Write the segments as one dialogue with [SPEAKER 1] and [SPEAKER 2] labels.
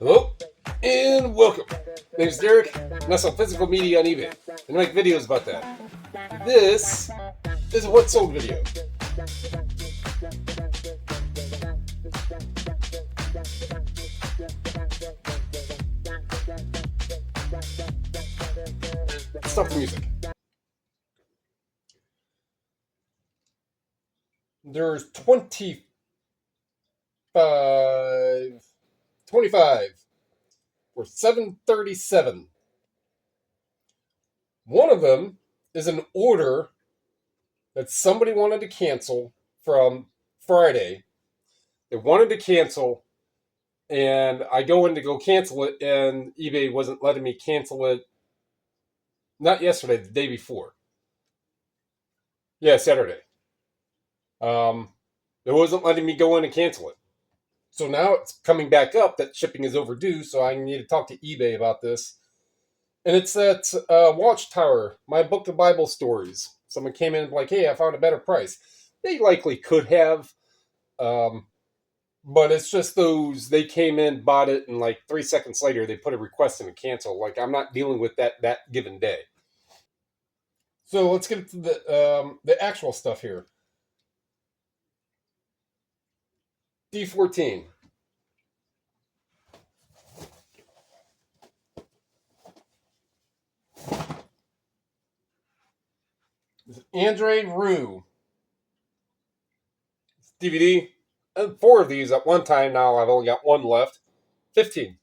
[SPEAKER 1] Hello and welcome. My name is Derek, and I sell physical media on eBay and I make videos about that. This is a what sold video. Stop the music. There's 25 for $737. One of them is an order that somebody wanted to cancel from Friday. They wanted to cancel, and I go in to go cancel it, and eBay wasn't letting me cancel it. Not yesterday, the day before. Yeah, Saturday. It wasn't letting me go in and cancel it. So now it's coming back up that shipping is overdue, so I need to talk to eBay about this. And it's that Watchtower, my book of Bible stories. Someone came in and like, hey, I found a better price. They likely could have, but it's just those, they came in, bought it, and like 3 seconds later, they put a request in to cancel. Like, I'm not dealing with that given day. So let's get to the actual stuff here. D14. Andre Rue. DVD. And 4 of these at one time. Now I've only got 1 left. 15.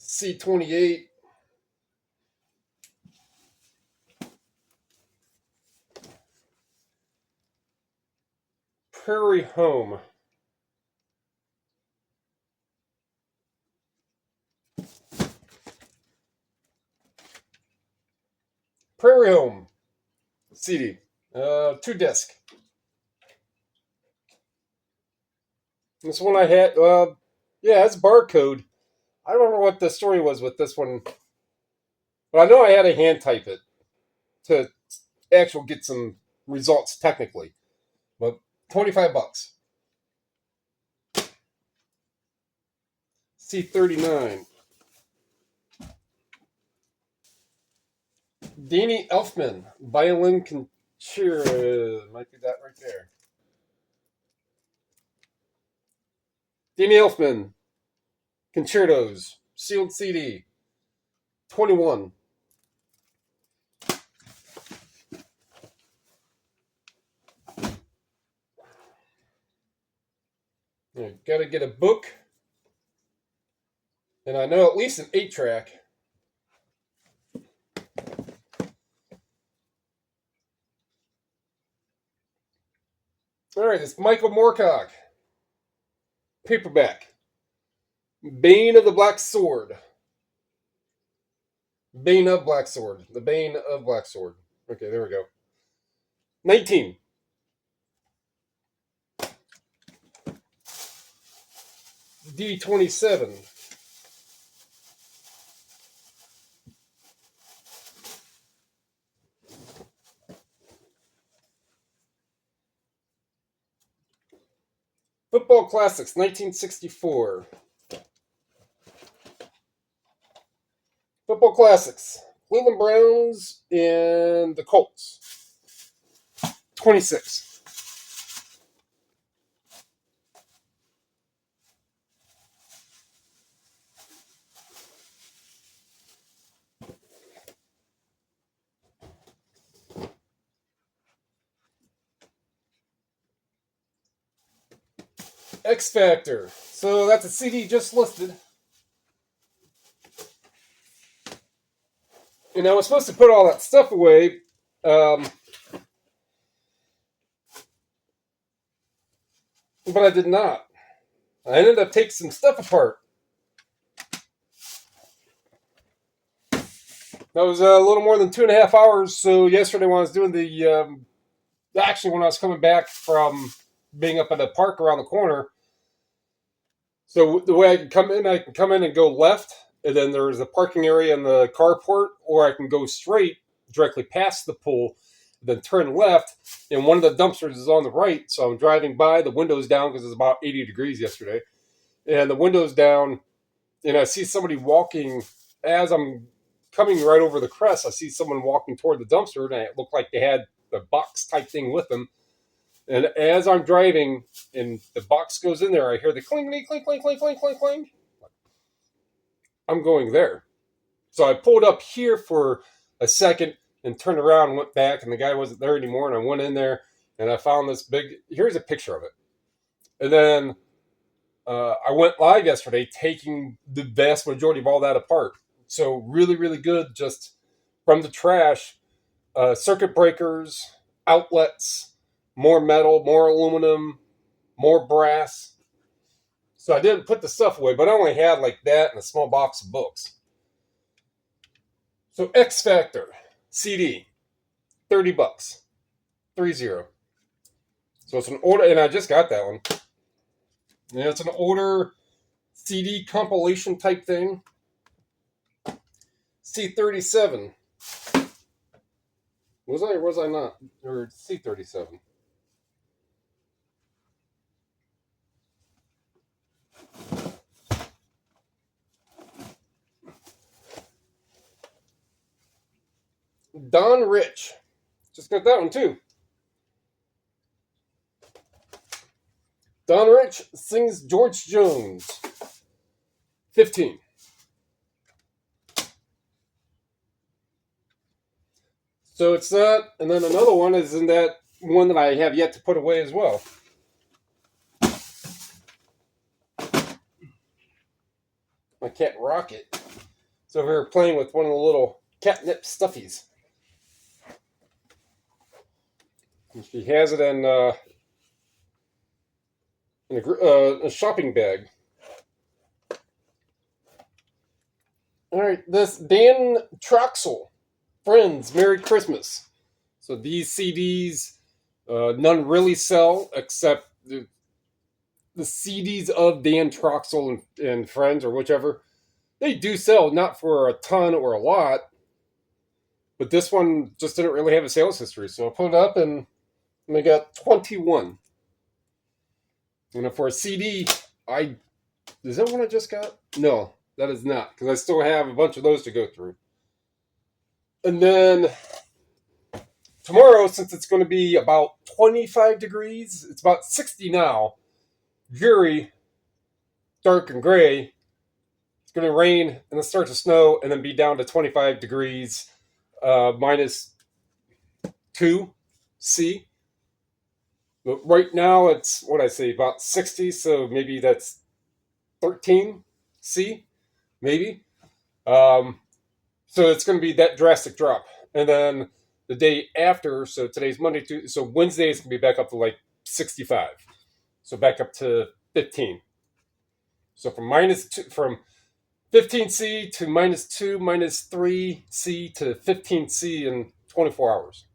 [SPEAKER 1] C28. Prairie Home. Prairie Home CD. 2 disc. This one I had, yeah, it's barcode. I don't remember what the story was with this one, but I know I had to hand type it to actually get some results technically. But $25. C39. Danny Elfman, violin concerto. Might be that right there. Danny Elfman, concertos, sealed CD. 21. Gotta get a book. And I know at least an 8-track. All right, it's Michael Moorcock. Paperback. Bane of the Black Sword. Bane of Black Sword. The Bane of Black Sword. Okay, there we go. 19. D27. Football Classics, 1964. Football Classics. Cleveland Browns and the Colts. 26. X Factor. So that's a CD just listed. And I was supposed to put all that stuff away. But I did not. I ended up taking some stuff apart. That was a little more than 2.5 hours. So yesterday when I was doing actually when I was coming back from being up at the park around the corner. So the way I can come in and go left, and then there's a parking area in the carport, or I can go straight directly past the pool, then turn left, and one of the dumpsters is on the right. So I'm driving by, the windows down because it's about 80 degrees yesterday, and the windows down, and I see somebody walking as I'm coming right over the crest. I see someone walking toward the dumpster, and it looked like they had the box type thing with them. And as I'm driving and the box goes in there, I hear the cling, cling, cling, cling, cling, cling, cling, cling. I'm going there. So I pulled up here for a second and turned around and went back, and the guy wasn't there anymore. And I went in there and I found this big, here's a picture of it. And then I went live yesterday taking the vast majority of all that apart. So really, really good just from the trash, circuit breakers, outlets, more metal, more aluminum, more brass. So I didn't put the stuff away, but I only had like that and a small box of books. So X Factor CD, $30, 30. So it's an order, and I just got that one. And it's an older CD compilation type thing. C37. Was I or was I not? Or C37? Don Rich. Just got that one too. Don Rich sings George Jones. 15. So it's that, and then another one is in that one that I have yet to put away as well. My cat Rocket. So over here playing with one of the little catnip stuffies. And she has it in a shopping bag. All right, this Dan Troxel. Friends, Merry Christmas. So these CDs, none really sell except the CDs of Dan Troxel and Friends or whichever. They do sell, not for a ton or a lot, but this one just didn't really have a sales history. So I put it up and we got 21. And for a CD, is that one I just got? No, that is not, because I still have a bunch of those to go through. And then tomorrow, since it's going to be about 25 degrees, it's about 60 now, dreary, dark and gray. It's going to rain and then start to snow and then be down to 25 degrees, minus 2 C. But right now it's, what I say, about 60, so maybe that's 13 C, maybe. So it's going to be that drastic drop. And then the day after, so today's Monday, so Wednesday is going to be back up to like 65. So back up to 15. So from 15C to -2, -3C to 15C in 24 hours.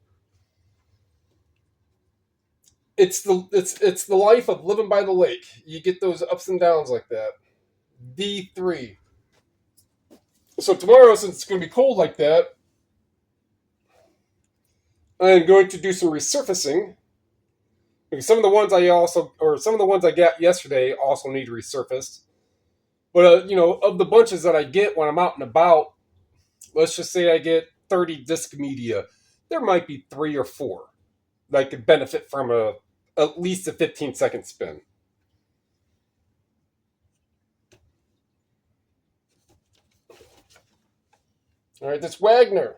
[SPEAKER 1] It's the life of living by the lake. You get those ups and downs like that. D3. So tomorrow, since it's going to be cold like that, I'm going to do some resurfacing. Because some of the ones I got yesterday also need resurfaced. But of the bunches that I get when I'm out and about, let's just say I get 30 disc media, there might be 3 or 4 that could benefit from at least a 15-second spin. All right, this Wagner.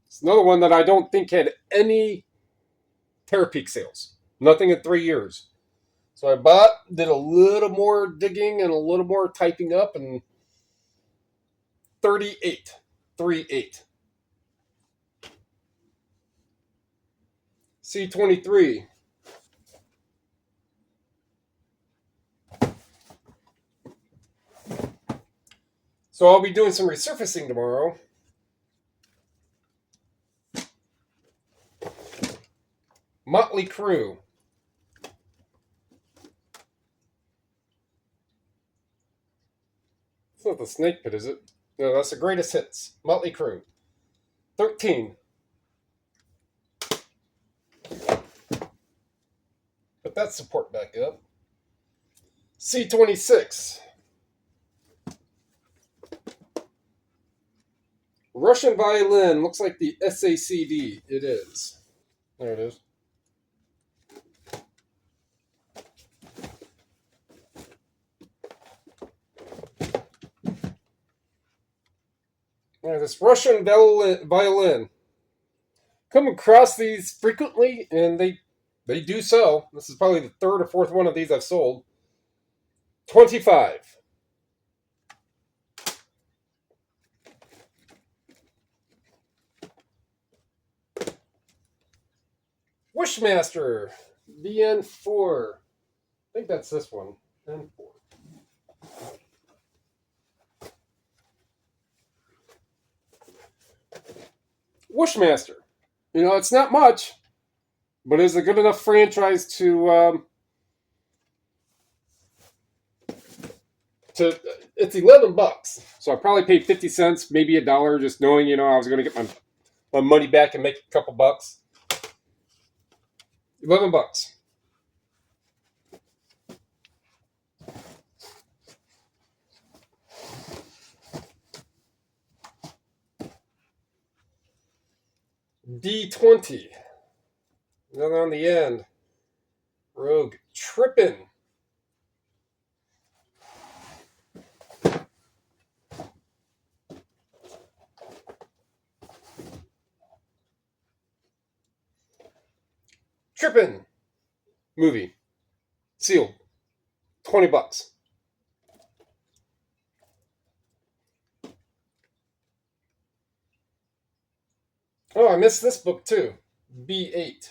[SPEAKER 1] It's another one that I don't think had any Terapeak sales. Nothing in 3 years. So I did a little more digging and a little more typing up, and 38. 38. C23. So I'll be doing some resurfacing tomorrow. Motley Crue. It's not the Snake Pit, is it? No, that's the Greatest Hits. Motley Crue. 13. that support back up. C26. Russian violin. Looks like the SACD. It is. There it is. This Russian violin. Come across these frequently, and they do so. This is probably the third or fourth one of these I've sold. 25. Wishmaster VN4. I think that's this one. N4. Wishmaster. You know, it's not much, but it's a good enough franchise to it's $11. So I probably paid 50 cents, maybe $1, just knowing, you know, I was going to get my money back and make a couple bucks. $11. D20. Another on the end. Rogue. Trippin'. Trippin'. Movie. Sealed. $20. Oh, I missed this book too. B8.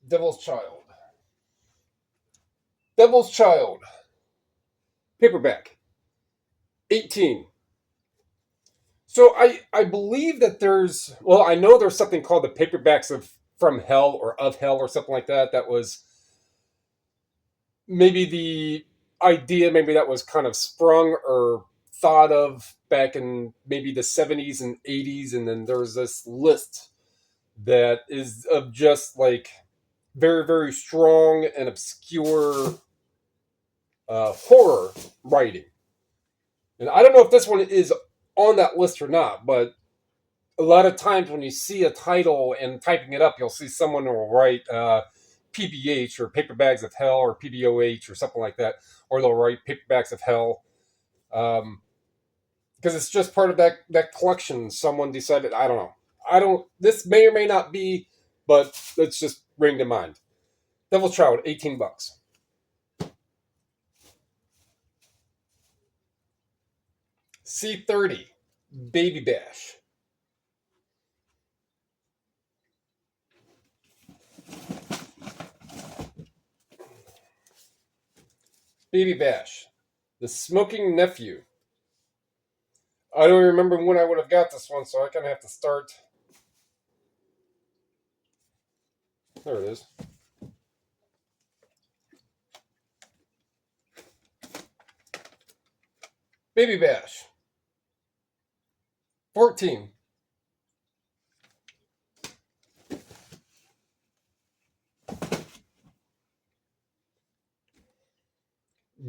[SPEAKER 1] Devil's Child. Devil's Child. Paperback. 18. So I believe that there's, well, I know there's something called the paperbacks of From Hell or Of Hell or something like that. That was maybe the idea, maybe that was kind of sprung or thought of back in maybe the 70s and 80s. And then there's this list that is of just like very, very strong and obscure horror writing. And I don't know if this one is on that list or not, but a lot of times when you see a title and typing it up, you'll see someone will write PBH or Paperbacks of Hell or PBOH or something like that, or they'll write Paperbacks of Hell because it's just part of that collection. Someone decided, I don't know. This may or may not be, but let's just ring to mind. Devil's Child, $18. C30, Baby Bash. Baby Bash, The Smoking Nephew. I don't remember when I would have got this one, so I kind of have to start. There it is. Baby Bash. 14.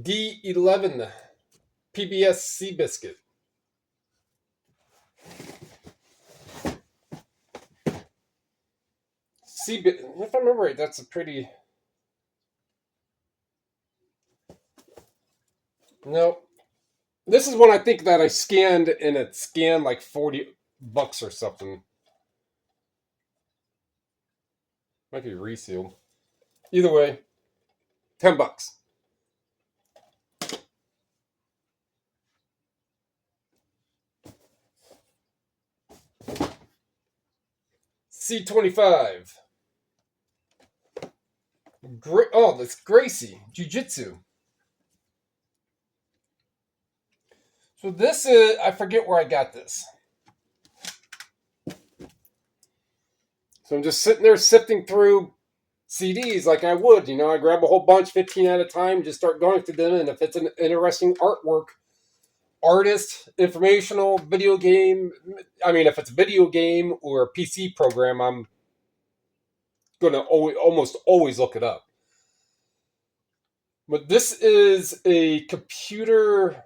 [SPEAKER 1] D11. PBS Seabiscuit. If I remember right, that's a pretty... No. This is one I think that I scanned, and it scanned like $40 or something. Might be resealed. Either way, $10. C25. That's Gracie. Jiu-Jitsu. So this is, I forget where I got this. So I'm just sitting there sifting through CDs like I would. You know, I grab a whole bunch, 15 at a time, just start going through them. And if it's an interesting artwork, artist, informational, video game, I mean, if it's a video game or a PC program, I'm going to almost always look it up. But this is a computer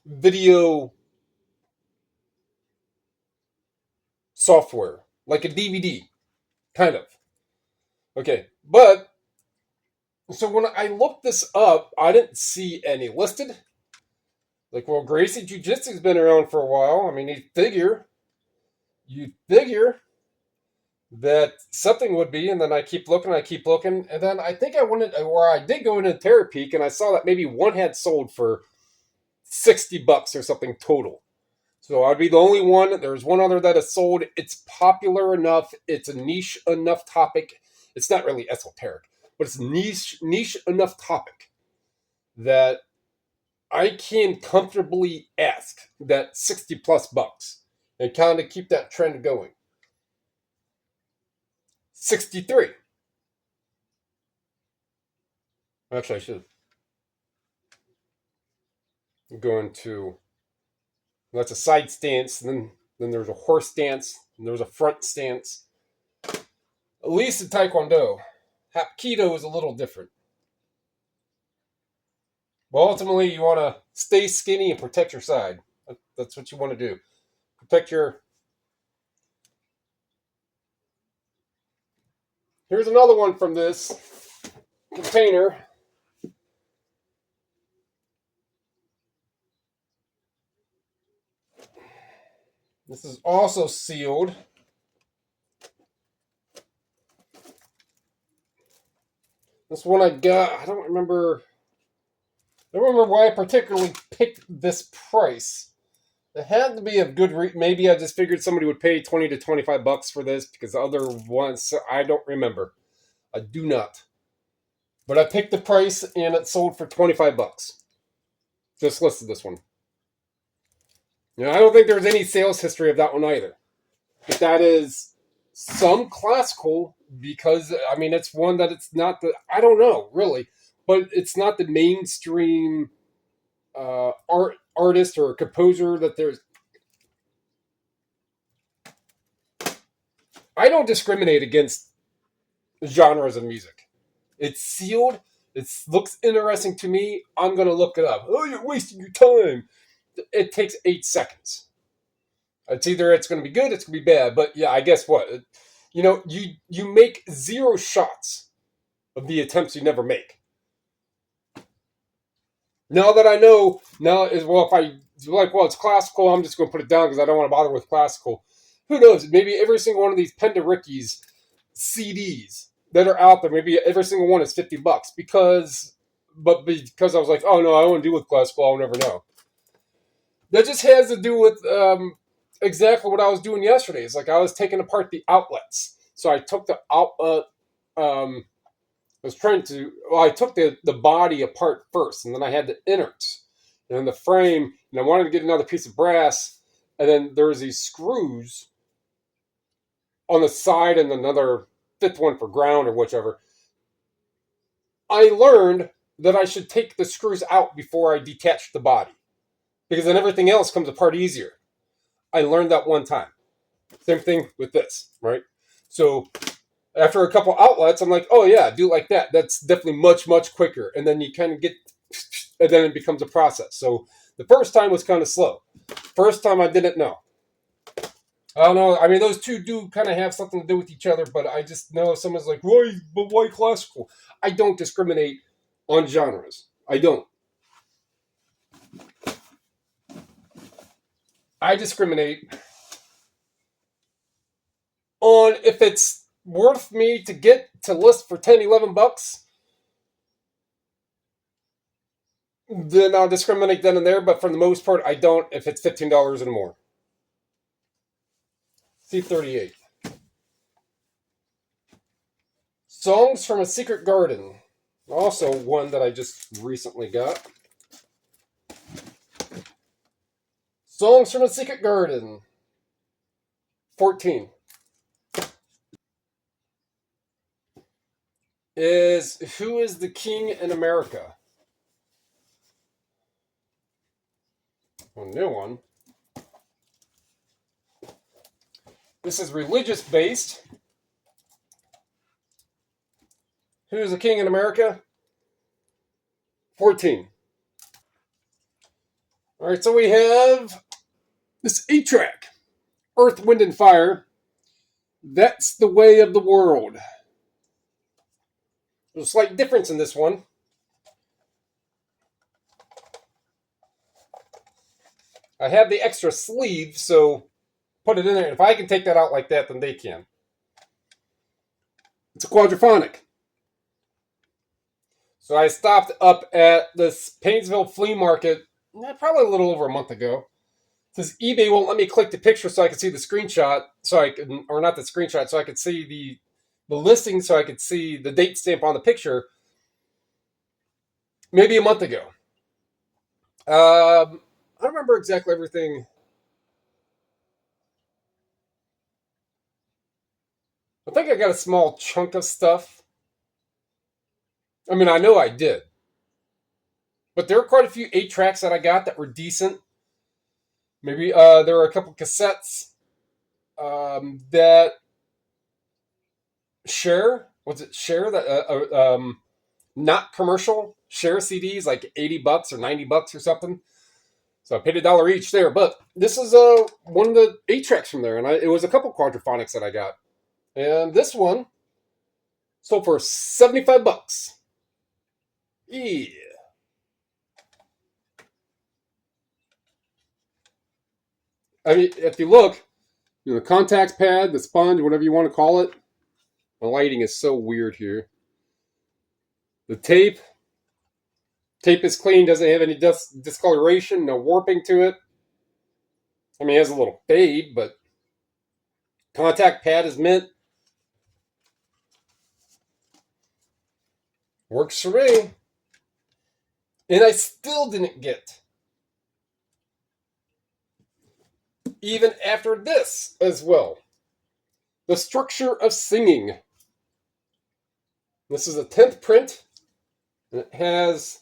[SPEAKER 1] video software, like a DVD, kind of. Okay, but so when I looked this up, I didn't see any listed. Like, well, Gracie Jiu-Jitsu's been around for a while. I mean, you'd figure that something would be, and then I keep looking, and then I think I did go into Terapeak, and I saw that maybe one had sold for $60 or something total. So I'd be the only one. There's one other that has sold. It's popular enough. It's a niche enough topic. It's not really esoteric, but it's niche enough topic that I can comfortably ask that $60+ and kind of keep that trend going. 63. Actually, I should. I'm going to. That's a side stance. Then there's a horse stance. And there's a front stance. At least in Taekwondo. Hapkido is a little different. Well, ultimately, you want to stay skinny and protect your side. That's what you want to do. Protect your... Here's another one from this container. This is also sealed. This one I got, I don't remember why I particularly picked this price. It had to be a good maybe I just figured somebody would pay $20 to $25 for this because the other ones, I don't remember. I do not. But I picked the price and it sold for $25. Just listed this one. You know, I don't think there's any sales history of that one either. But that is some classical because, I mean, it's one that it's not the, I don't know, really. But it's not the mainstream artist or composer that there's. I don't discriminate against genres of music. It's sealed. It looks interesting to me. I'm going to look it up. Oh, you're wasting your time. It takes 8 seconds. It's either it's going to be good, it's going to be bad. But yeah, I guess what? You know, you make 0 shots of the attempts you never make. Now that I know, now is, well, if I, like, well, it's classical, I'm just going to put it down because I don't want to bother with classical. Who knows? Maybe every single one of these Penderecki's CDs that are out there, maybe every single one is $50 because I was like, oh no, I want to do with classical, I'll never know. That just has to do with exactly what I was doing yesterday. It's like I was taking apart the outlets. So I took the outlet, I took the body apart first, and then I had the innards, and then the frame, and I wanted to get another piece of brass, and then there was these screws on the side and another 5th one for ground or whichever. I learned that I should take the screws out before I detach the body, because then everything else comes apart easier. I learned that one time. Same thing with this, right? So after a couple outlets, I'm like, oh yeah, do it like that. That's definitely much, much quicker. And then you kind of get, and then it becomes a process. So the first time was kind of slow. First time I didn't know. I don't know. I mean, those two do kind of have something to do with each other, but I just know if someone's like, why classical? I don't discriminate on genres. I don't. I discriminate on if it's worth me to get to list for $10, $11, then I'll discriminate then and there, but for the most part, I don't if it's $15 and more. C38. Songs from a Secret Garden. Also one that I just recently got. Songs from a Secret Garden. 14. Is Who is the King in America? A new one. This is religious based. Who's the king in America? 14. All right, so we have this 8-track, Earth, Wind, and Fire. That's the Way of the World. There's a slight difference in this one. I have the extra sleeve, so put it in there. If I can take that out like that, then they can. It's a quadraphonic. So I stopped up at this Painesville flea market probably a little over a month ago. It says eBay won't let me click the picture so I can see the screenshot, or not the screenshot, so I could see the listing, so I could see the date stamp on the picture. Maybe a month ago. I don't remember exactly everything. I think I got a small chunk of stuff. I mean, I know I did. But there were quite a few 8-tracks that I got that were decent. Maybe there were a couple cassettes that share. Was it share? That not commercial share CDs, like $80 or $90 or something. So I paid $1 each there. But this is one of the 8-tracks from there. And it was a couple quadraphonics that I got. And this one sold for $75. Yeah. I mean, if you look, the contact pad, the sponge, whatever you want to call it. My lighting is so weird here. The tape is clean, doesn't have any discoloration, no warping to it. I mean, it has a little fade, but contact pad is mint. Works for me. And I still didn't get, even after this as well, The Structure of Singing. This is a 10th print, and it has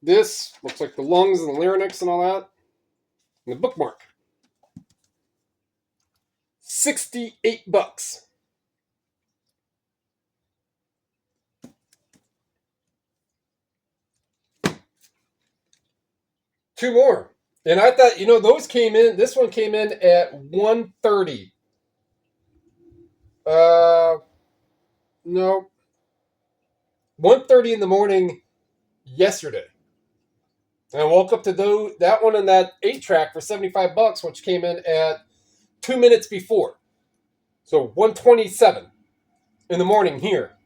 [SPEAKER 1] this, looks like the lungs and the larynx and all that, and the bookmark. $68. Two more. And I thought, those came in, this one came in at $130. No. $130 in the morning yesterday. And I woke up to that one and that 8-track for $75, which came in at 2 minutes before. So $127 in the morning here.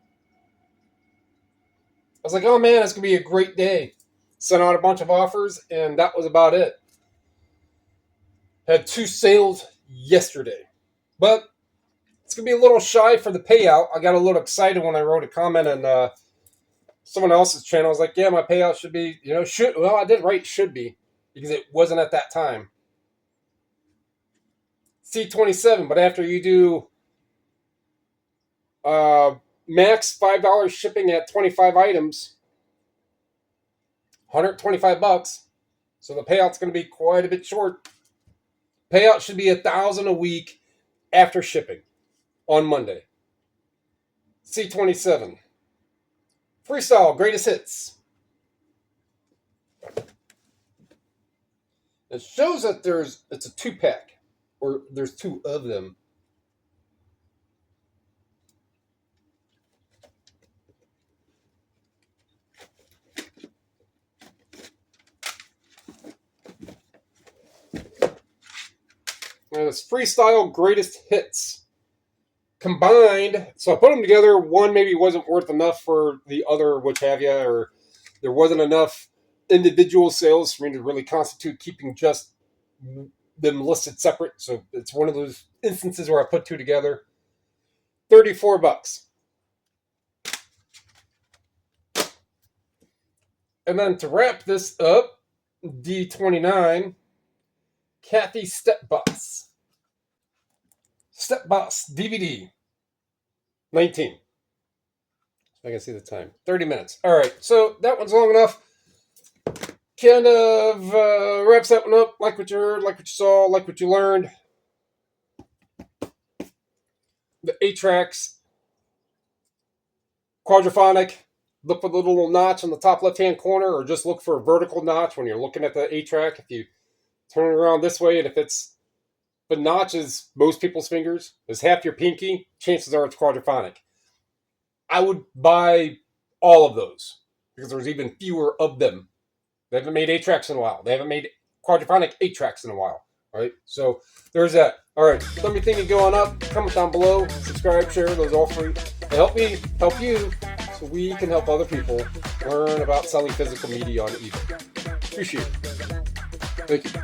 [SPEAKER 1] I was like, oh man, it's going to be a great day. Sent out a bunch of offers, and that was about it. Had 2 sales yesterday. But it's going to be a little shy for the payout. I got a little excited when I wrote a comment on someone else's channel. I was like, yeah, my payout should be, well, I did write should be, because it wasn't at that time. C27, but after you do max $5 shipping at 25 items, $125. So the payout's going to be quite a bit short. Payout should be $1,000 a week after shipping on Monday. C27. Freestyle Greatest Hits. It shows that it's a 2-pack, or there's 2 of them. And it's Freestyle Greatest Hits combined. So I put them together. One maybe wasn't worth enough for the other, which have you, or there wasn't enough individual sales for me to really constitute keeping just them listed separate. So it's one of those instances where I put 2 together. $34. And then to wrap this up, D29, Kathy Stepboss DVD. 19. I can see the time. 30 minutes. All right. So that one's long enough. Kind of wraps that one up. Like what you heard, like what you saw, like what you learned. the 8-tracks, quadraphonic, look for the little notch on the top left-hand corner, or just look for a vertical notch when you're looking at the 8-track. If you turn it around this way, and if the notch is most people's fingers, is half your pinky, chances are it's quadraphonic. I would buy all of those because there's even fewer of them. They haven't made 8-tracks in a while. They haven't made quadraphonic 8-tracks in a while. All right, so there's that. All right, let me think of going up. Comment down below, subscribe, share. Those are all free. And help me help you, so we can help other people learn about selling physical media on eBay. Appreciate it. Thank you.